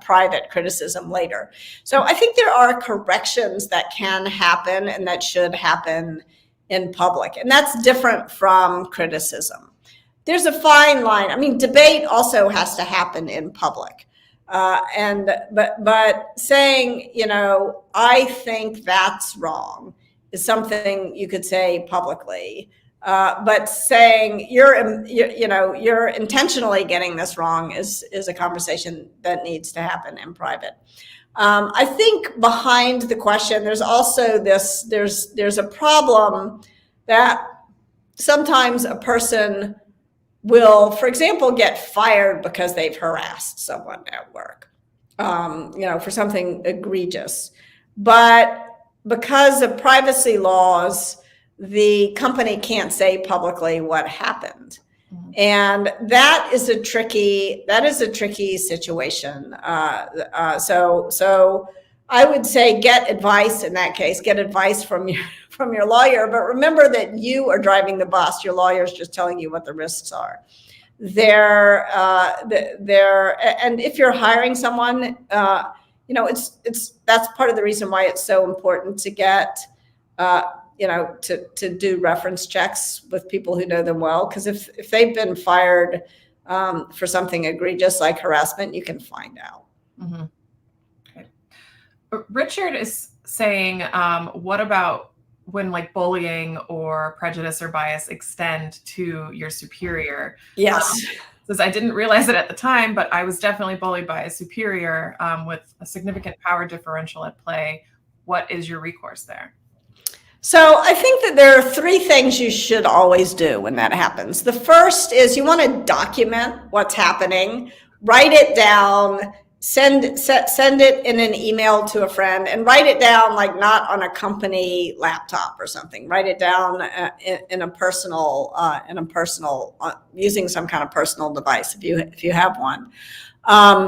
Speaker 2: private criticism later. So I think there are corrections that can happen and that should happen in public. And that's different from criticism. There's a fine line. I mean, debate also has to happen in public. But saying, I think that's wrong is something you could say publicly. But saying you're intentionally getting this wrong is a conversation that needs to happen in private. I think behind the question, there's also there's a problem that sometimes a person will, for example, get fired because they've harassed someone at work, for something egregious. But because of privacy laws, the company can't say publicly what happened. And that is a tricky situation. So I would say get advice in that case. Get advice from your lawyer, but remember that you are driving the bus. Your lawyer is just telling you what the risks are. And if you're hiring someone, that's part of the reason why it's so important to get to do reference checks with people who know them well. Because if they've been fired for something egregious like harassment, you can find out.
Speaker 1: Mm-hmm. Okay. Richard is saying, what about when like bullying or prejudice or bias extend to your superior.
Speaker 2: Yes.
Speaker 1: Says, I didn't realize it at the time, but I was definitely bullied by a superior with a significant power differential at play. What is your recourse there?
Speaker 2: So I think that there are three things you should always do when that happens. The first is you want to document what's happening, write it down, send it in an email to a friend, and write it down, like not on a company laptop or something. Write it down in a personal using some kind of personal device if you have one.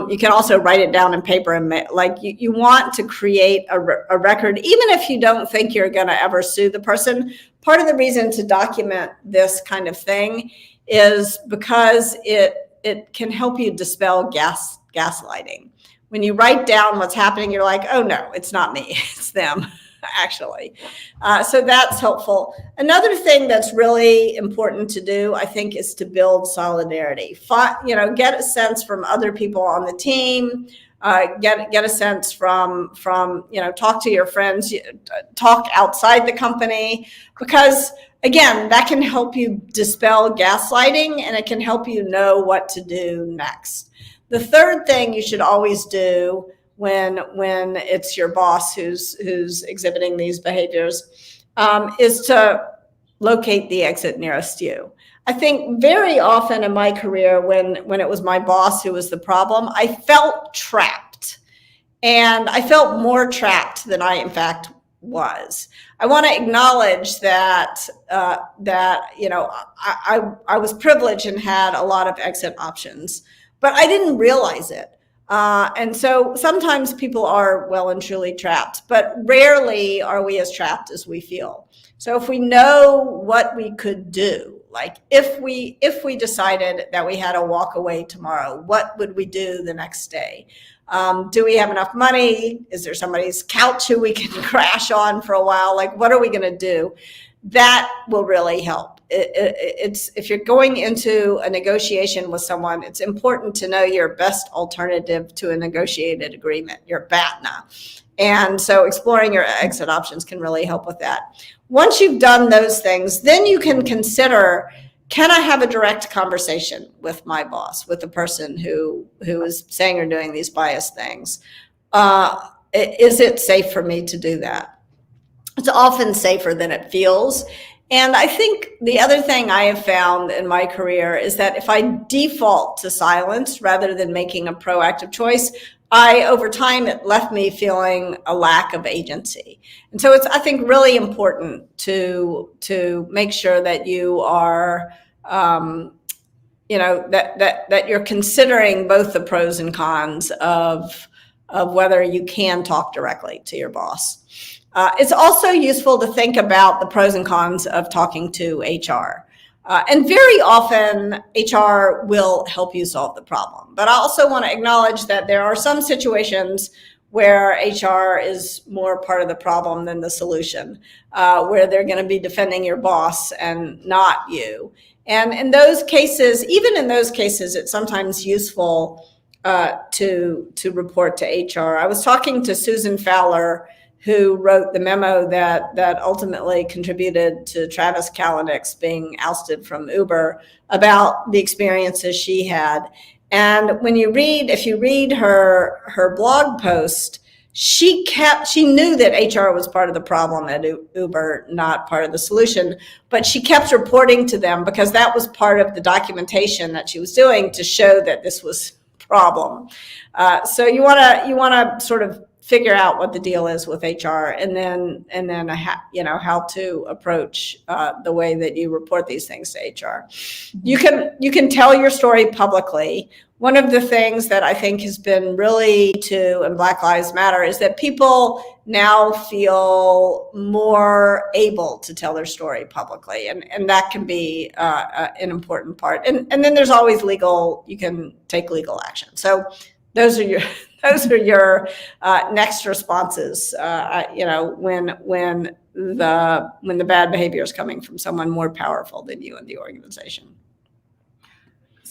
Speaker 2: You can also write it down in paper, and like you want to create a record, even if you don't think you're going to ever sue the person. Part of the reason to document this kind of thing is because it can help you dispel gaslighting. When you write down what's happening, you're like, oh no, it's not me, it's them. Actually. So that's helpful. Another thing that's really important to do, I think, is to build solidarity. Get a sense from other people on the team, get a sense from talk to your friends, talk outside the company, because again, that can help you dispel gaslighting, and it can help you know what to do next. The third thing you should always do when it's your boss who's exhibiting these behaviors is to locate the exit nearest you. I think very often in my career, when it was my boss who was the problem, I felt trapped, and I felt more trapped than I in fact was. I want to acknowledge that I was privileged and had a lot of exit options, but I didn't realize it. And so sometimes people are well and truly trapped, but rarely are we as trapped as we feel. So if we know what we could do, like if we decided that we had to walk away tomorrow, what would we do the next day? Do we have enough money? Is there somebody's couch who we can crash on for a while? Like, what are we going to do? That will really help. It's if you're going into a negotiation with someone, it's important to know your best alternative to a negotiated agreement, your BATNA. And so exploring your exit options can really help with that. Once you've done those things, then you can consider, can I have a direct conversation with my boss, with the person who is saying or doing these biased things? Is it safe for me to do that? It's often safer than it feels. And I think the other thing I have found in my career is that if I default to silence rather than making a proactive choice, over time, it left me feeling a lack of agency. And so it's, I think, really important to make sure that you are, that you're considering both the pros and cons of whether you can talk directly to your boss. It's also useful to think about the pros and cons of talking to HR. And very often, HR will help you solve the problem. But I also want to acknowledge that there are some situations where HR is more part of the problem than the solution, where they're going to be defending your boss and not you. And in those cases, even in those cases, it's sometimes useful to report to HR. I was talking to Susan Fowler, who wrote the memo that ultimately contributed to Travis Kalanick's being ousted from Uber, about the experiences she had. And if you read her blog post, she knew that HR was part of the problem at Uber, not part of the solution, but she kept reporting to them because that was part of the documentation that she was doing to show that this was a problem. So you want to sort of figure out what the deal is with HR, and then how to approach the way that you report these things to HR. You can tell your story publicly. One of the things that I think has been really in Black Lives Matter is that people now feel more able to tell their story publicly, and that can be an important part. And then there's always you can take legal action. So those are your next responses. When the bad behavior is coming from someone more powerful than you in the organization.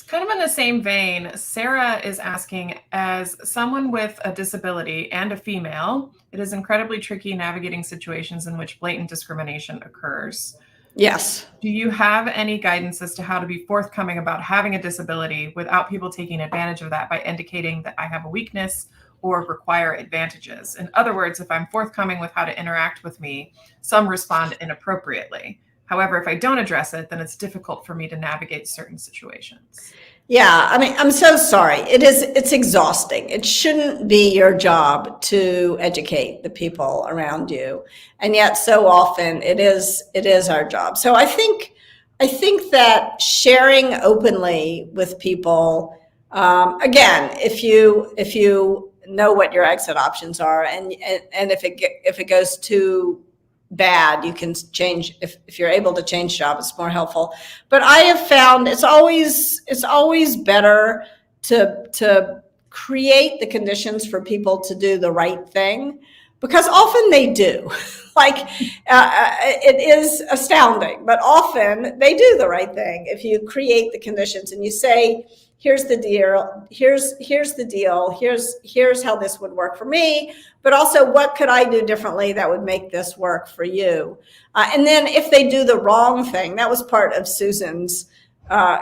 Speaker 1: Kind of in the same vein, Sarah is asking, as someone with a disability and a female, it is incredibly tricky navigating situations in which blatant discrimination occurs.
Speaker 2: Yes.
Speaker 1: Do you have any guidance as to how to be forthcoming about having a disability without people taking advantage of that by indicating that I have a weakness or require advantages? In other words, if I'm forthcoming with how to interact with me, some respond inappropriately. However, if I don't address it, then it's difficult for me to navigate certain situations.
Speaker 2: Yeah, I mean, I'm so sorry. It's exhausting. It shouldn't be your job to educate the people around you. And yet so often it is our job. So I think that sharing openly with people, again, if you know what your exit options are, and if it goes too bad, you can change. If you're able to change job, it's more helpful. But I have found it's always better to create the conditions for people to do the right thing, because often they do. Like, it is astounding, but often they do the right thing if you create the conditions and you say, here's the deal, here's the deal, here's how this would work for me, but also what could I do differently that would make this work for you? And then if they do the wrong thing, that was part of Susan's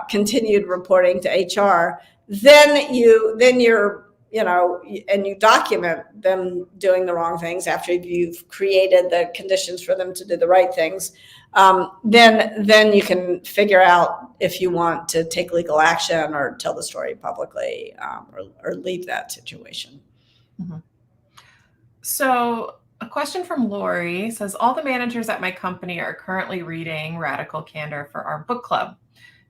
Speaker 2: continued reporting to HR, then you're, and you document them doing the wrong things after you've created the conditions for them to do the right things. Then you can figure out if you want to take legal action or tell the story publicly, or leave that situation.
Speaker 1: Mm-hmm. So a question from Lori says, all the managers at my company are currently reading Radical Candor for our book club.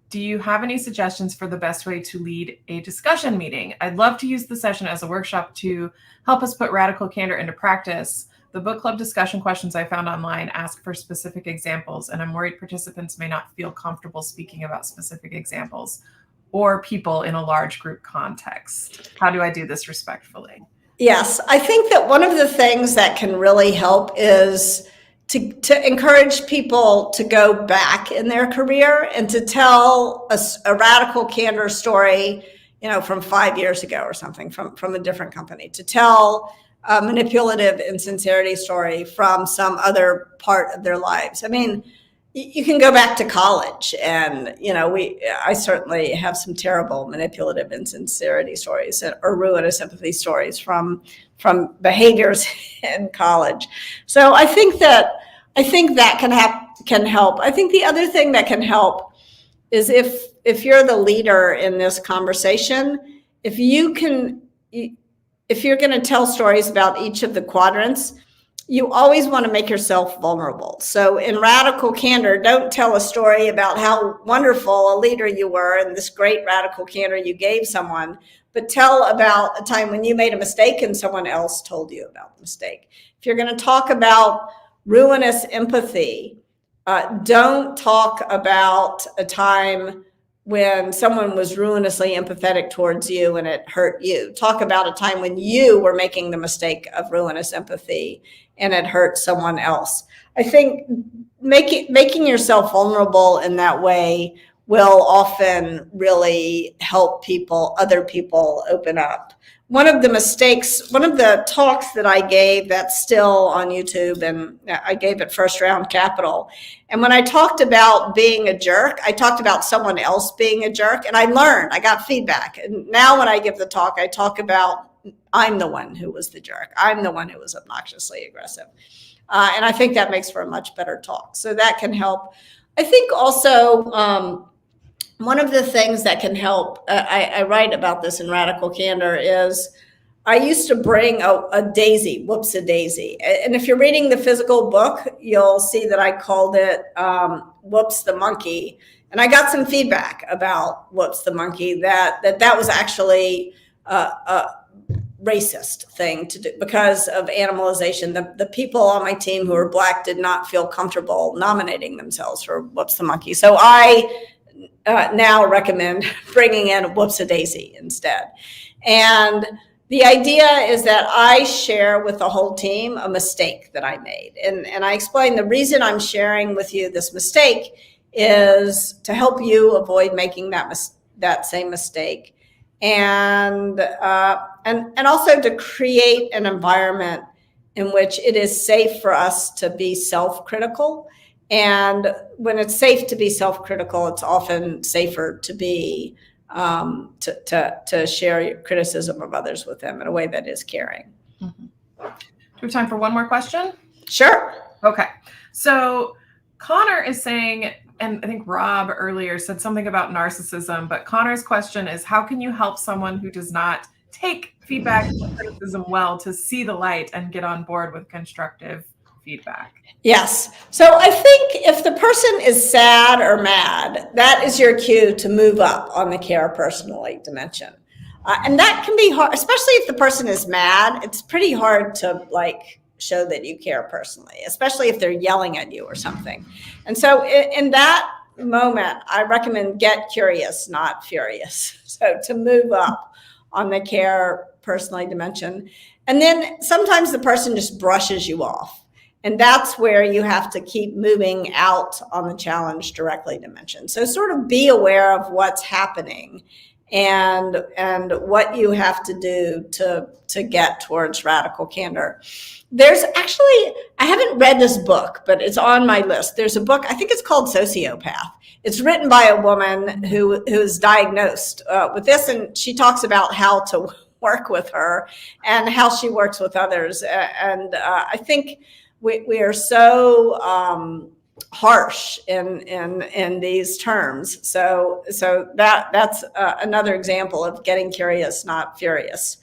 Speaker 1: Do you have any suggestions for the best way to lead a discussion meeting? I'd love to use the session as a workshop to help us put Radical Candor into practice. The book club discussion questions I found online ask for specific examples, and I'm worried participants may not feel comfortable speaking about specific examples or people in a large group context. How do I do this respectfully?
Speaker 2: Yes, I think that one of the things that can really help is to encourage people to go back in their career and to tell a Radical Candor story, from 5 years ago or something, from a different company, to tell a manipulative insincerity story from some other part of their lives. I mean, you can go back to college and, I certainly have some terrible manipulative insincerity stories or ruinous sympathy stories from behaviors in college. So I think that can help. I think the other thing that can help is if you're the leader in this conversation, if you're going to tell stories about each of the quadrants, you always want to make yourself vulnerable. So in Radical Candor, don't tell a story about how wonderful a leader you were and this great radical candor you gave someone, but tell about a time when you made a mistake and someone else told you about the mistake. If you're going to talk about ruinous empathy, don't talk about a time when someone was ruinously empathetic towards you and it hurt you. Talk about a time when you were making the mistake of ruinous empathy and it hurt someone else. I think making yourself vulnerable in that way will often really help other people open up. One of the talks that I gave that's still on YouTube, and I gave it First Round Capital. And when I talked about being a jerk, I talked about someone else being a jerk, and I got feedback. And now when I give the talk, I talk about I'm the one who was the jerk. I'm the one who was obnoxiously aggressive. And I think that makes for a much better talk. So that can help. I think also, one of the things that can help, I write about this in Radical Candor, is I used to bring a daisy, whoops-a-daisy. And if you're reading the physical book, you'll see that I called it Whoops the Monkey. And I got some feedback about Whoops the Monkey, that was actually a racist thing to do because of animalization. The people on my team who were Black did not feel comfortable nominating themselves for Whoops the Monkey. So I now recommend bringing in Whoops-a-daisy instead. And the idea is that I share with the whole team a mistake that I made. And I explain the reason I'm sharing with you this mistake is to help you avoid making that that same mistake. And also to create an environment in which it is safe for us to be self-critical. And when it's safe to be self-critical, it's often safer to be to share your criticism of others with them in a way that is caring.
Speaker 1: Mm-hmm. Do we have time for one more question?
Speaker 2: Sure.
Speaker 1: Okay. So Connor is saying, and I think Rob earlier said something about narcissism, but Connor's question is, how can you help someone who does not take feedback and criticism well to see the light and get on board with constructive feedback?
Speaker 2: Yes. So I think if the person is sad or mad, that is your cue to move up on the care personally dimension. And that can be hard, especially if the person is mad. It's pretty hard to show that you care personally, especially if they're yelling at you or something. And so in that moment, I recommend get curious, not furious. So to move up on the care personally dimension. And then sometimes the person just brushes you off. And that's where you have to keep moving out on the challenge directly dimension. So sort of be aware of what's happening and what you have to do to get towards radical candor. There's actually, I haven't read this book, but it's on my list. There's a book, I think it's called Sociopath. It's written by a woman who is diagnosed with this, and she talks about how to work with her and how she works with others. And I think we are so harsh in these terms. So that's another example of getting curious, not furious.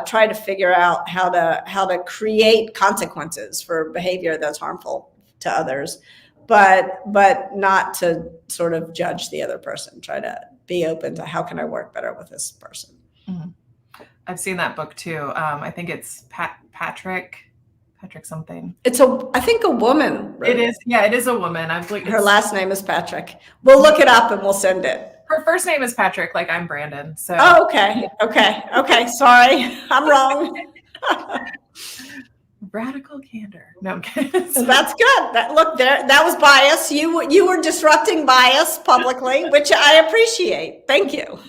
Speaker 2: Try to figure out how to create consequences for behavior that's harmful to others, but not to sort of judge the other person. Try to be open to how can I work better with this person.
Speaker 1: Mm-hmm. I've seen that book too. I think it's Patrick something.
Speaker 2: I think a woman.
Speaker 1: It is. Yeah, it is a woman.
Speaker 2: Her last name is Patrick. We'll look it up and we'll send it.
Speaker 1: Her first name is Patrick, like I'm Brandon. So.
Speaker 2: Oh, okay. Sorry, I'm wrong.
Speaker 1: Radical candor. No, I'm kidding.
Speaker 2: That's good. That was bias. You were disrupting bias publicly, which I appreciate. Thank you.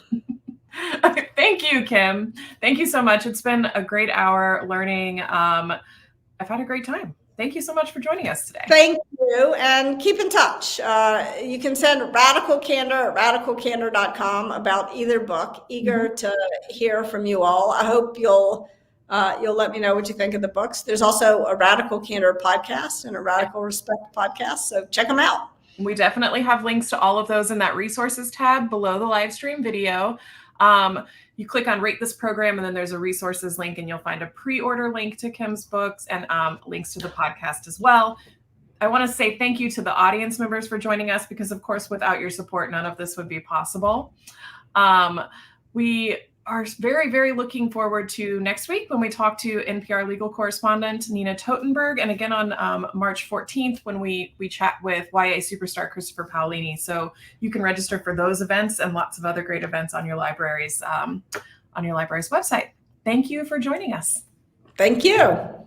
Speaker 1: Thank you, Kim. Thank you so much. It's been a great hour learning. I've had a great time. Thank you so much for joining us today.
Speaker 2: Thank you, and keep in touch. You can send Radical Candor at radicalcandor.com about either book. Eager to hear from you all. I hope you'll let me know what you think of the books. There's also a Radical Candor podcast and a Radical Respect podcast, so check them out.
Speaker 1: We definitely have links to all of those in that resources tab below the live stream video. You click on rate this program, and then there's a resources link, and you'll find a pre-order link to Kim's books and links to the podcast as well. I want to say thank you to the audience members for joining us, because of course, without your support, none of this would be possible. We are very, very looking forward to next week when we talk to NPR legal correspondent Nina Totenberg, and again on March 14th when we chat with YA superstar Christopher Paolini. So you can register for those events and lots of other great events on your library's website. Thank you for joining us.
Speaker 2: Thank you.